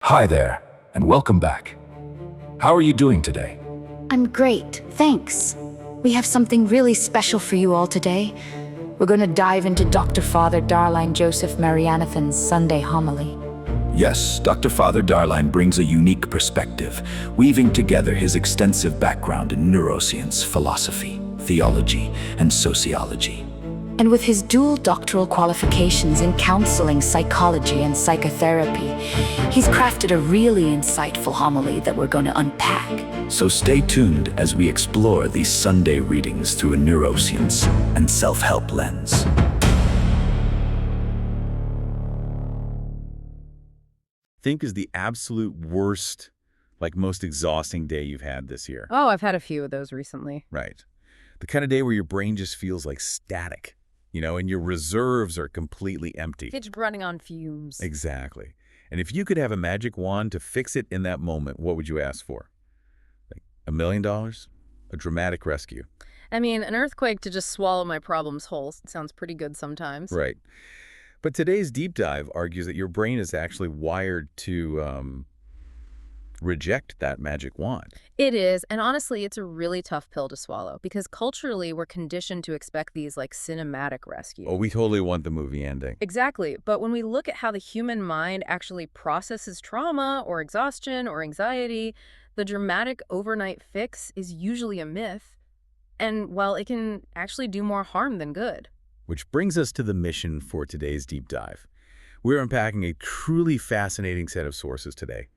Hi there, and welcome back. How are you doing today? I'm great, thanks. We have something really special for you all today. We're going to dive into Dr. Father Darline Joseph Marianathan's Sunday homily. Yes, Dr. Father Darline brings a unique perspective, weaving together his extensive background in neuroscience, philosophy, theology, and sociology. And with his dual doctoral qualifications in counseling, psychology, and psychotherapy, he's crafted a really insightful homily that we're going to unpack. So stay tuned as we explore these Sunday readings through a neuroscience and self-help lens. Think is the absolute worst, most exhausting day you've had this year. Oh, I've had a few of those recently. Right. The kind of day where your brain just feels like static, and your reserves are completely empty. It's running on fumes. Exactly. And if you could have a magic wand to fix it in that moment, what would you ask for? $1 million? A dramatic rescue? I mean, an earthquake to just swallow my problems whole sounds pretty good sometimes. Right. But today's deep dive argues that your brain is actually wired to reject that magic wand. It is, and honestly, it's a really tough pill to swallow because culturally we're conditioned to expect these cinematic rescues. Oh, we totally want the movie ending. Exactly, but when we look at how the human mind actually processes trauma or exhaustion or anxiety, the dramatic overnight fix is usually a myth, and while it can actually do more harm than good. Which brings us to the mission for today's deep dive. We're unpacking a truly fascinating set of sources today.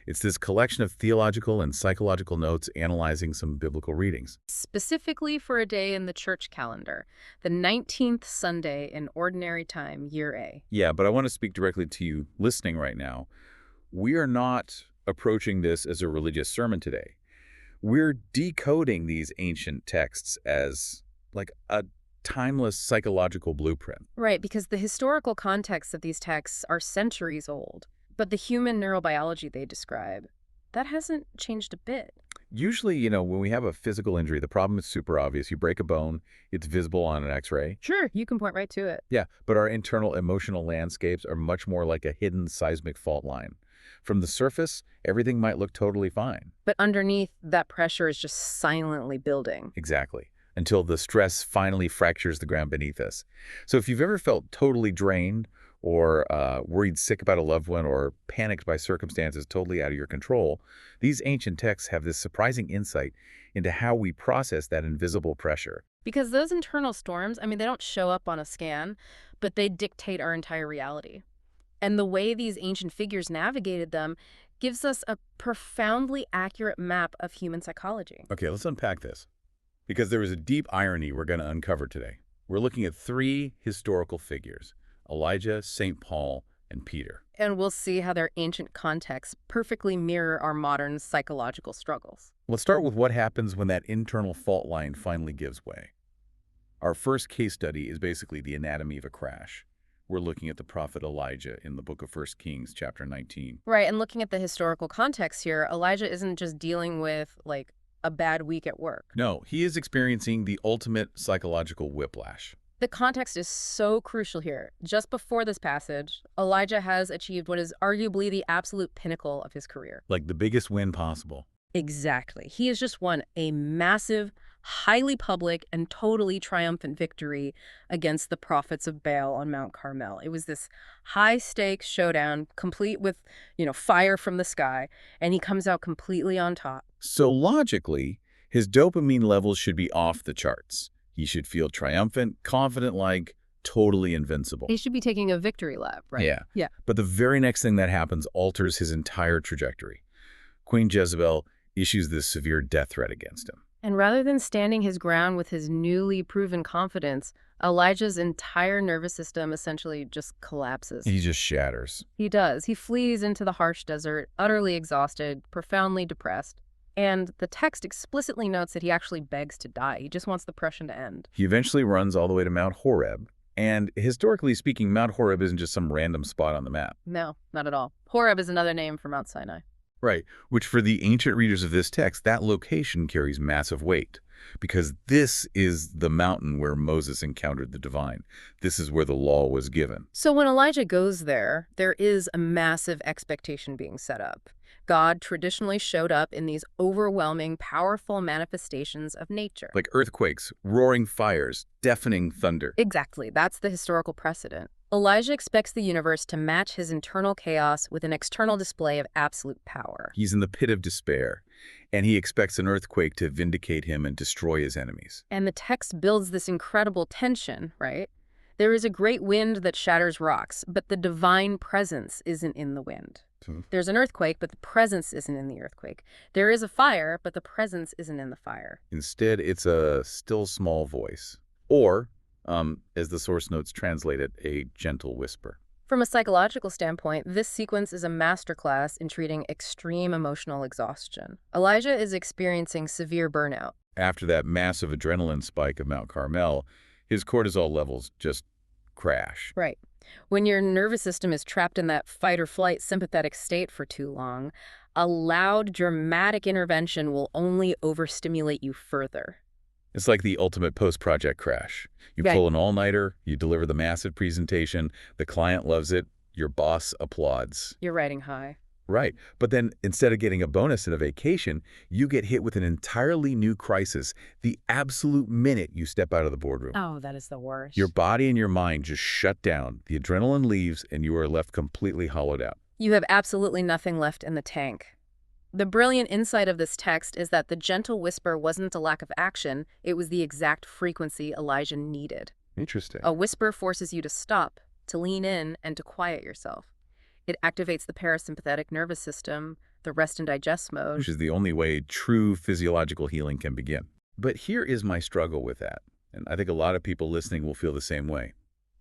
It's this collection of theological and psychological notes analyzing some biblical readings. Specifically for a day in the church calendar, the 19th Sunday in Ordinary Time, Year A. Yeah, but I want to speak directly to you listening right now. We are not approaching this as a religious sermon today. We're decoding these ancient texts as a timeless psychological blueprint. Right, because the historical context of these texts are centuries old. But the human neurobiology they describe, that hasn't changed a bit. Usually, when we have a physical injury, the problem is super obvious. You break a bone, it's visible on an x-ray. Sure, you can point right to it. Yeah, but our internal emotional landscapes are much more like a hidden seismic fault line. From the surface, everything might look totally fine. But underneath, that pressure is just silently building. Exactly. Until the stress finally fractures the ground beneath us. So if you've ever felt totally drained or worried sick about a loved one or panicked by circumstances totally out of your control, these ancient texts have this surprising insight into how we process that invisible pressure. Because those internal storms, they don't show up on a scan, but they dictate our entire reality. And the way these ancient figures navigated them gives us a profoundly accurate map of human psychology. Okay, let's unpack this. Because there is a deep irony we're going to uncover today. We're looking at three historical figures: Elijah, St. Paul, and Peter. And we'll see how their ancient contexts perfectly mirror our modern psychological struggles. Let's start with what happens when that internal fault line finally gives way. Our first case study is basically the anatomy of a crash. We're looking at the prophet Elijah in the book of 1 Kings, chapter 19. Right, and looking at the historical context here, Elijah isn't just dealing with, a bad week at work. No, he is experiencing the ultimate psychological whiplash. The context is so crucial here. Just before this passage, Elijah has achieved what is arguably the absolute pinnacle of his career. Like the biggest win possible. Exactly. He has just won a massive, highly public, and totally triumphant victory against the prophets of Baal on Mount Carmel. It was this high-stakes showdown, complete with, fire from the sky, and he comes out completely on top. So logically, his dopamine levels should be off the charts. He should feel triumphant, confident, totally invincible. He should be taking a victory lap, right? Yeah. But the very next thing that happens alters his entire trajectory. Queen Jezebel issues this severe death threat against him. And rather than standing his ground with his newly proven confidence, Elijah's entire nervous system essentially just collapses. He just shatters. He does. He flees into the harsh desert, utterly exhausted, profoundly depressed. And the text explicitly notes that he actually begs to die. He just wants the oppression to end. He eventually runs all the way to Mount Horeb. And historically speaking, Mount Horeb isn't just some random spot on the map. No, not at all. Horeb is another name for Mount Sinai. Right, which for the ancient readers of this text, that location carries massive weight. because this is the mountain where Moses encountered the divine. This is where the law was given. So when Elijah goes there is a massive expectation being set up. God traditionally showed up in these overwhelming, powerful manifestations of nature. Like earthquakes, roaring fires, deafening thunder. Exactly. That's the historical precedent. Elijah expects the universe to match his internal chaos with an external display of absolute power. He's in the pit of despair, and he expects an earthquake to vindicate him and destroy his enemies. And the text builds this incredible tension, right? There is a great wind that shatters rocks, but the divine presence isn't in the wind. There's an earthquake, but the presence isn't in the earthquake. There is a fire, but the presence isn't in the fire. Instead, it's a still small voice, or, as the source notes translate it, a gentle whisper. From a psychological standpoint, this sequence is a masterclass in treating extreme emotional exhaustion. Elijah is experiencing severe burnout. After that massive adrenaline spike of Mount Carmel, his cortisol levels just crash. Right. When your nervous system is trapped in that fight-or-flight sympathetic state for too long, a loud, dramatic intervention will only overstimulate you further. It's like the ultimate post-project crash. You Right. pull an all-nighter, you deliver the massive presentation, the client loves it, your boss applauds. You're riding high. Right. But then instead of getting a bonus and a vacation, you get hit with an entirely new crisis the absolute minute you step out of the boardroom. Oh, that is the worst. Your body and your mind just shut down, the adrenaline leaves, and you are left completely hollowed out. You have absolutely nothing left in the tank. The brilliant insight of this text is that the gentle whisper wasn't a lack of action, it was the exact frequency Elijah needed. Interesting. A whisper forces you to stop, to lean in, and to quiet yourself. It activates the parasympathetic nervous system, the rest and digest mode. Which is the only way true physiological healing can begin. But here is my struggle with that, and I think a lot of people listening will feel the same way.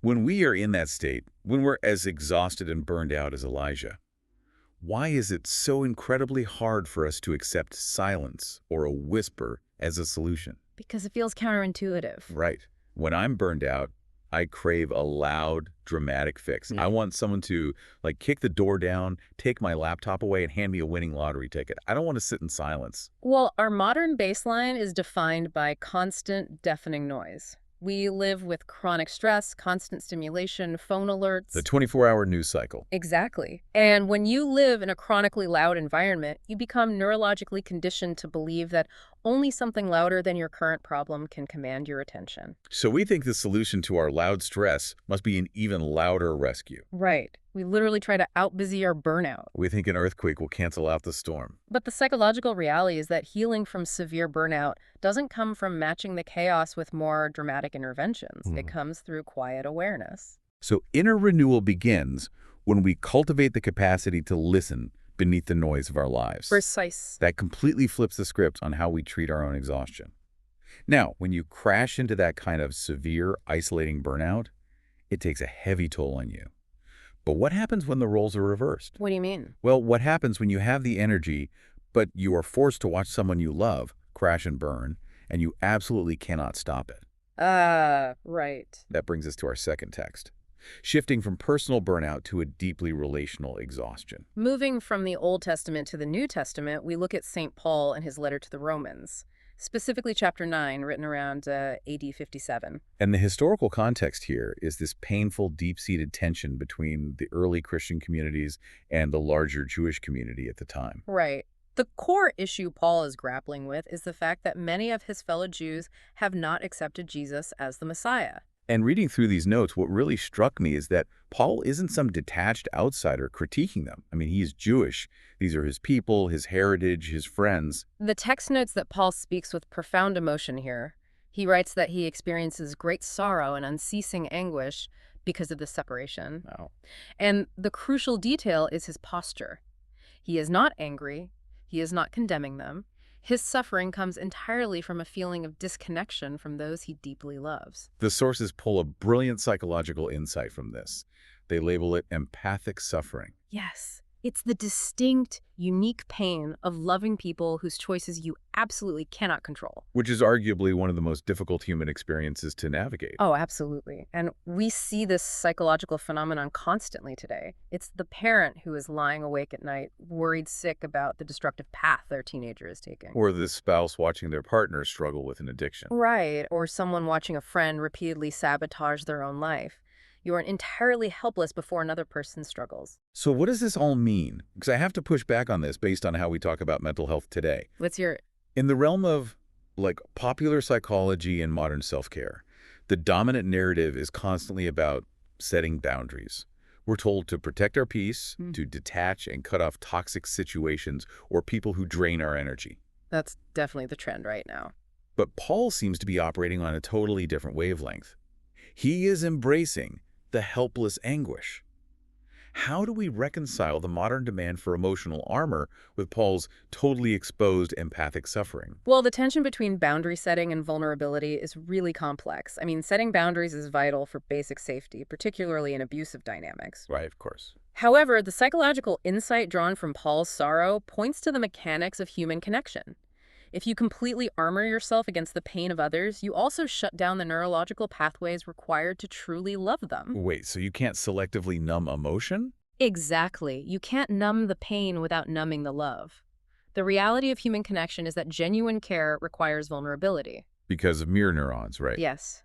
When we are in that state, when we're as exhausted and burned out as Elijah, why is it so incredibly hard for us to accept silence or a whisper as a solution? Because it feels counterintuitive. Right. When I'm burned out, I crave a loud, dramatic fix. I want someone to, kick the door down, take my laptop away, and hand me a winning lottery ticket. I don't want to sit in silence. Well, our modern baseline is defined by constant, deafening noise. We live with chronic stress, constant stimulation, phone alerts. The 24-hour news cycle. Exactly. And when you live in a chronically loud environment, you become neurologically conditioned to believe that only something louder than your current problem can command your attention. So we think the solution to our loud stress must be an even louder rescue. Right. We literally try to outbusy our burnout. We think an earthquake will cancel out the storm. But the psychological reality is that healing from severe burnout doesn't come from matching the chaos with more dramatic interventions. It comes through quiet awareness. So inner renewal begins when we cultivate the capacity to listen beneath the noise of our lives. Precise. That completely flips the script on how we treat our own exhaustion. Now, when you crash into that kind of severe, isolating burnout, it takes a heavy toll on you. But what happens when the roles are reversed? What do you mean? Well, what happens when you have the energy, but you are forced to watch someone you love crash and burn, and you absolutely cannot stop it? Right. That brings us to our second text. Shifting from personal burnout to a deeply relational exhaustion. Moving from the Old Testament to the New Testament, we look at St. Paul and his letter to the Romans, specifically chapter 9, written around AD 57. And the historical context here is this painful, deep-seated tension between the early Christian communities and the larger Jewish community at the time. Right. The core issue Paul is grappling with is the fact that many of his fellow Jews have not accepted Jesus as the Messiah. And reading through these notes, what really struck me is that Paul isn't some detached outsider critiquing them. I mean, he's Jewish. These are his people, his heritage, his friends. The text notes that Paul speaks with profound emotion here. He writes that he experiences great sorrow and unceasing anguish because of this separation. Wow. And the crucial detail is his posture. He is not angry. He is not condemning them. His suffering comes entirely from a feeling of disconnection from those he deeply loves. The sources pull a brilliant psychological insight from this. They label it empathic suffering. Yes. It's the distinct, unique pain of loving people whose choices you absolutely cannot control. Which is arguably one of the most difficult human experiences to navigate. Oh, absolutely. And we see this psychological phenomenon constantly today. It's the parent who is lying awake at night, worried sick about the destructive path their teenager is taking. Or the spouse watching their partner struggle with an addiction. Right, or someone watching a friend repeatedly sabotage their own life. You are entirely helpless before another person struggles. So what does this all mean? Because I have to push back on this based on how we talk about mental health today. Let's hear it. In the realm of, popular psychology and modern self-care, the dominant narrative is constantly about setting boundaries. We're told to protect our peace, to detach and cut off toxic situations or people who drain our energy. That's definitely the trend right now. But Paul seems to be operating on a totally different wavelength. He is embracing the helpless anguish. How do we reconcile the modern demand for emotional armor with Paul's totally exposed empathic suffering? Well, the tension between boundary setting and vulnerability is really complex. I mean, setting boundaries is vital for basic safety, particularly in abusive dynamics. Right, of course. However, the psychological insight drawn from Paul's sorrow points to the mechanics of human connection. If you completely armor yourself against the pain of others, you also shut down the neurological pathways required to truly love them. Wait, so you can't selectively numb emotion? Exactly. You can't numb the pain without numbing the love. The reality of human connection is that genuine care requires vulnerability. Because of mirror neurons, right? Yes.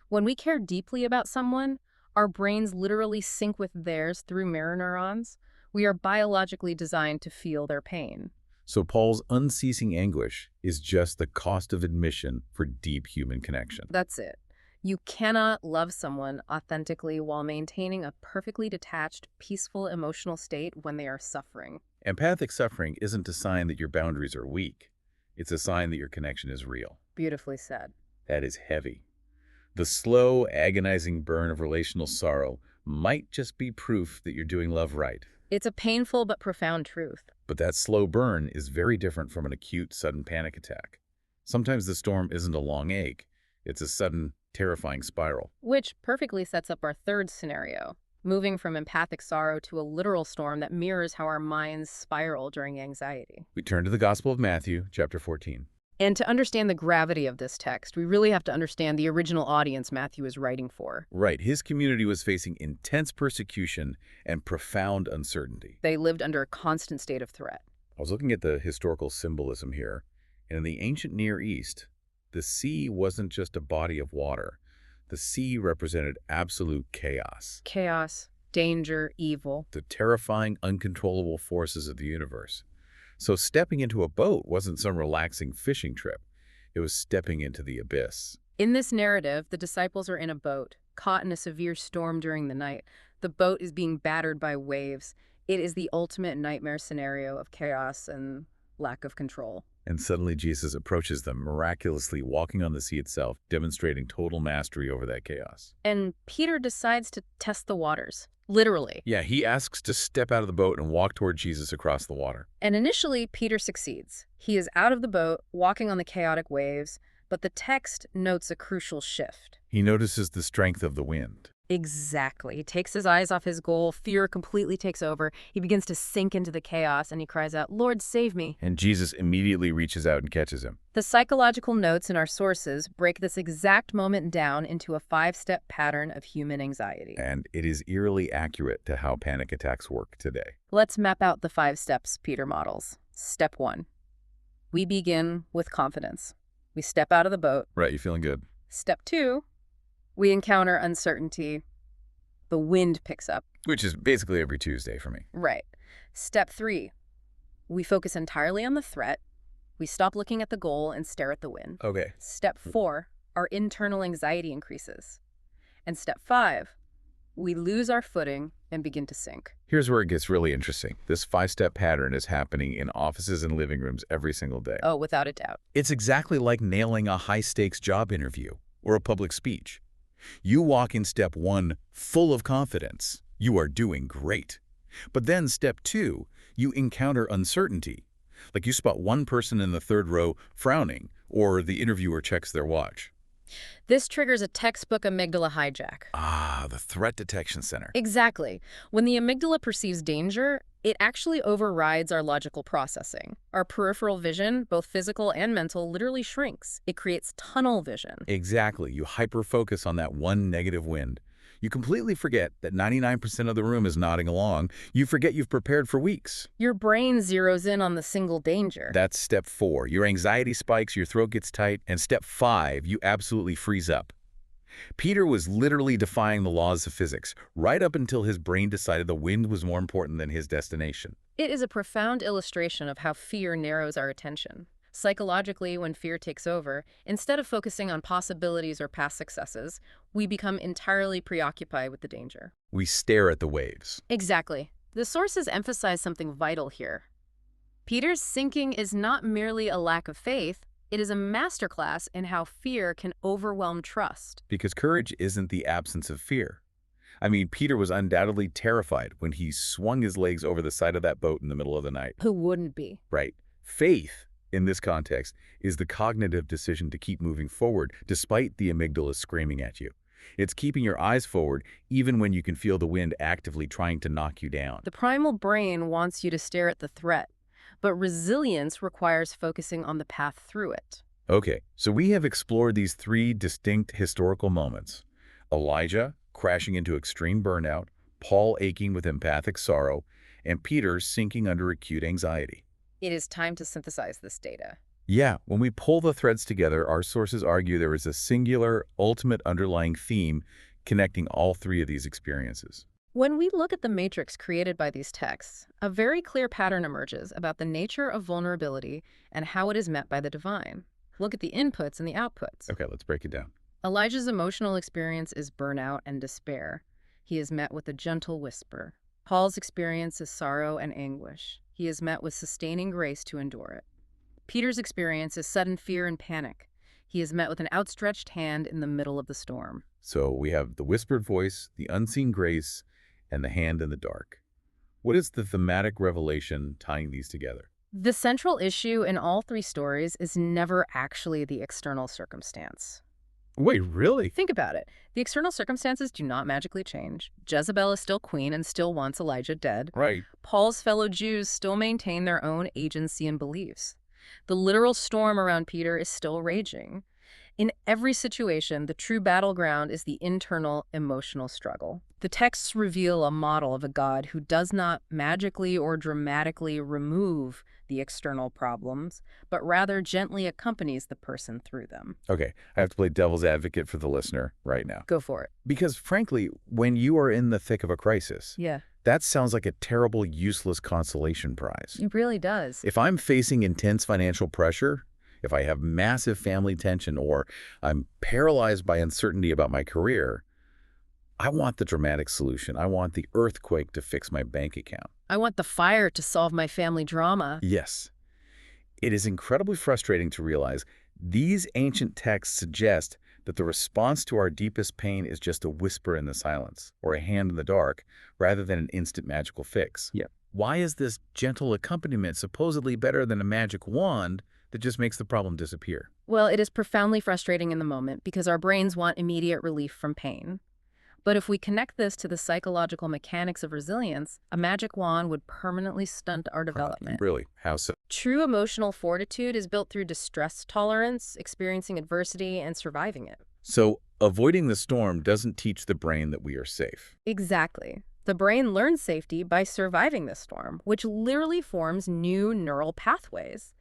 When we care deeply about someone, our brains literally sync with theirs through mirror neurons. We are biologically designed to feel their pain. So Paul's unceasing anguish is just the cost of admission for deep human connection. That's it. You cannot love someone authentically while maintaining a perfectly detached, peaceful emotional state when they are suffering. Empathic suffering isn't a sign that your boundaries are weak. It's a sign that your connection is real. Beautifully said. That is heavy. The slow, agonizing burn of relational sorrow might just be proof that you're doing love right. It's a painful but profound truth. But that slow burn is very different from an acute, sudden panic attack. Sometimes the storm isn't a long ache. It's a sudden, terrifying spiral. Which perfectly sets up our third scenario, moving from empathic sorrow to a literal storm that mirrors how our minds spiral during anxiety. We turn to the Gospel of Matthew, chapter 14. And to understand the gravity of this text, we really have to understand the original audience Matthew is writing for. Right. His community was facing intense persecution and profound uncertainty. They lived under a constant state of threat. I was looking at the historical symbolism here, and in the ancient Near East, the sea wasn't just a body of water. The sea represented absolute chaos. Chaos, danger, evil. The terrifying, uncontrollable forces of the universe. So stepping into a boat wasn't some relaxing fishing trip. It was stepping into the abyss. In this narrative, the disciples are in a boat, caught in a severe storm during the night. The boat is being battered by waves. It is the ultimate nightmare scenario of chaos and lack of control. And suddenly Jesus approaches them, miraculously walking on the sea itself, demonstrating total mastery over that chaos. And Peter decides to test the waters, literally. Yeah, he asks to step out of the boat and walk toward Jesus across the water. And initially, Peter succeeds. He is out of the boat, walking on the chaotic waves, but the text notes a crucial shift. He notices the strength of the wind. Exactly. He takes his eyes off his goal. Fear completely takes over. He begins to sink into the chaos, and he cries out, "Lord, save me." And Jesus immediately reaches out and catches him. The psychological notes in our sources break this exact moment down into a 5-step pattern of human anxiety. And it is eerily accurate to how panic attacks work today. Let's map out the 5 steps Peter models. Step 1. We begin with confidence. We step out of the boat. Right, you feeling good? Step 2. We encounter uncertainty. The wind picks up. Which is basically every Tuesday for me. Right. Step 3. We focus entirely on the threat. We stop looking at the goal and stare at the wind. Okay. Step 4. Our internal anxiety increases. And step 5. We lose our footing and begin to sink. Here's where it gets really interesting. This 5-step pattern is happening in offices and living rooms every single day. Oh, without a doubt. It's exactly like nailing a high-stakes job interview or a public speech. You walk in step 1 full of confidence. You are doing great. But then step 2, you encounter uncertainty. Like you spot one person in the 3rd row frowning, or the interviewer checks their watch. This triggers a textbook amygdala hijack. Ah, the threat detection center. Exactly. When the amygdala perceives danger, It actually overrides our logical processing. Our peripheral vision, both physical and mental, literally shrinks. It creates tunnel vision. Exactly. You hyper-focus on that one negative wind. You completely forget that 99% of the room is nodding along. You forget you've prepared for weeks. Your brain zeroes in on the single danger. That's step 4. Your anxiety spikes, your throat gets tight, and step 5, you absolutely freeze up. Peter was literally defying the laws of physics, right up until his brain decided the wind was more important than his destination. It is a profound illustration of how fear narrows our attention. Psychologically, when fear takes over, instead of focusing on possibilities or past successes, we become entirely preoccupied with the danger. We stare at the waves. Exactly. The sources emphasize something vital here. Peter's sinking is not merely a lack of faith, it is a masterclass in how fear can overwhelm trust. Because courage isn't the absence of fear. I mean, Peter was undoubtedly terrified when he swung his legs over the side of that boat in the middle of the night. Who wouldn't be? Right. Faith, in this context, is the cognitive decision to keep moving forward despite the amygdala screaming at you. It's keeping your eyes forward even when you can feel the wind actively trying to knock you down. The primal brain wants you to stare at the threat, but resilience requires focusing on the path through it. Okay, so we have explored these 3 distinct historical moments. Elijah crashing into extreme burnout, Paul aching with empathic sorrow, and Peter sinking under acute anxiety. It is time to synthesize this data. Yeah, when we pull the threads together, our sources argue there is a singular, ultimate underlying theme connecting all 3 of these experiences. When we look at the matrix created by these texts, a very clear pattern emerges about the nature of vulnerability and how it is met by the divine. Look at the inputs and the outputs. Okay, let's break it down. Elijah's emotional experience is burnout and despair. He is met with a gentle whisper. Paul's experience is sorrow and anguish. He is met with sustaining grace to endure it. Peter's experience is sudden fear and panic. He is met with an outstretched hand in the middle of the storm. So we have the whispered voice, the unseen grace, and the hand in the dark. What is the thematic revelation tying these together? The central issue in all 3 stories is never actually the external circumstance. Wait, really? Think about it. The external circumstances do not magically change. Jezebel is still queen and still wants Elijah dead. Right. Paul's fellow Jews still maintain their own agency and beliefs. The literal storm around Peter is still raging. In every situation, the true battleground is the internal emotional struggle. The texts reveal a model of a God who does not magically or dramatically remove the external problems, but rather gently accompanies the person through them. Okay, I have to play devil's advocate for the listener right now. Go for it. Because frankly, when you are in the thick of a crisis, Yeah. that sounds like a terrible, useless consolation prize. It really does. If I'm facing intense financial pressure, if I have massive family tension, or I'm paralyzed by uncertainty about my career, I want the dramatic solution. I want the earthquake to fix my bank account. I want the fire to solve my family drama. Yes. It is incredibly frustrating to realize these ancient texts suggest that the response to our deepest pain is just a whisper in the silence or a hand in the dark rather than an instant magical fix. Yeah. Why is this gentle accompaniment supposedly better than a magic wand that just makes the problem disappear? Well, it is profoundly frustrating in the moment because our brains want immediate relief from pain. But if we connect this to the psychological mechanics of resilience, a magic wand would permanently stunt our development. Really? How so? True emotional fortitude is built through distress tolerance, experiencing adversity, and surviving it. So avoiding the storm doesn't teach the brain that we are safe. Exactly. The brain learns safety by surviving the storm, which literally forms new neural pathways.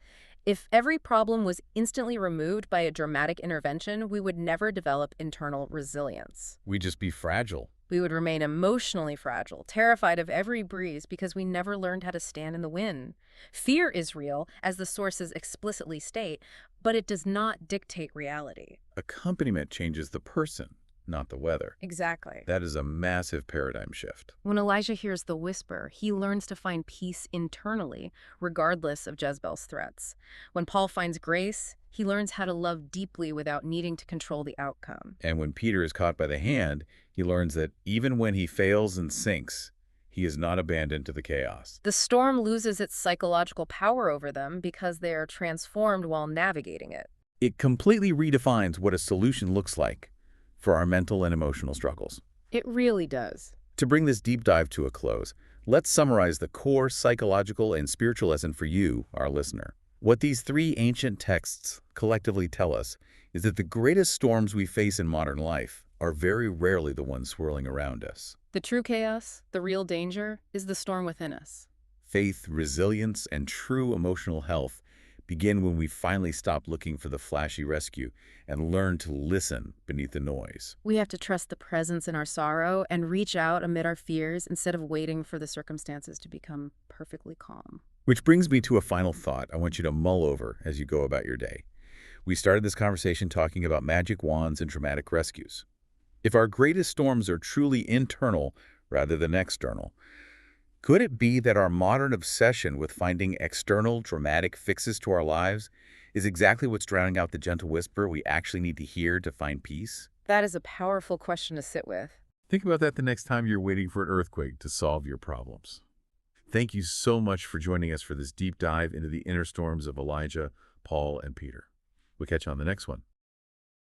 If every problem was instantly removed by a dramatic intervention, we would never develop internal resilience. We'd just be fragile. We would remain emotionally fragile, terrified of every breeze because we never learned how to stand in the wind. Fear is real, as the sources explicitly state, but it does not dictate reality. Accompaniment changes the person, not the weather. Exactly. That is a massive paradigm shift. When Elijah hears the whisper, he learns to find peace internally, regardless of Jezebel's threats. When Paul finds grace, he learns how to love deeply without needing to control the outcome. And when Peter is caught by the hand, he learns that even when he fails and sinks, he is not abandoned to the chaos. The storm loses its psychological power over them because they are transformed while navigating it. It completely redefines what a solution looks like for our mental and emotional struggles. It really does. To bring this deep dive to a close, Let's summarize the core psychological and spiritual lesson for you, our listener. What these three ancient texts collectively tell us is that the greatest storms we face in modern life are very rarely the ones swirling around us. The true chaos, the real danger, is the storm within us. Faith, resilience, and true emotional health begin when we finally stop looking for the flashy rescue and learn to listen beneath the noise. We have to trust the presence in our sorrow and reach out amid our fears instead of waiting for the circumstances to become perfectly calm. Which brings me to a final thought I want you to mull over as you go about your day. We started this conversation talking about magic wands and dramatic rescues. If our greatest storms are truly internal rather than external, could it be that our modern obsession with finding external, dramatic fixes to our lives is exactly what's drowning out the gentle whisper we actually need to hear to find peace? That is a powerful question to sit with. Think about that the next time you're waiting for an earthquake to solve your problems. Thank you so much for joining us for this deep dive into the inner storms of Elijah, Paul, and Peter. We'll catch you on the next one.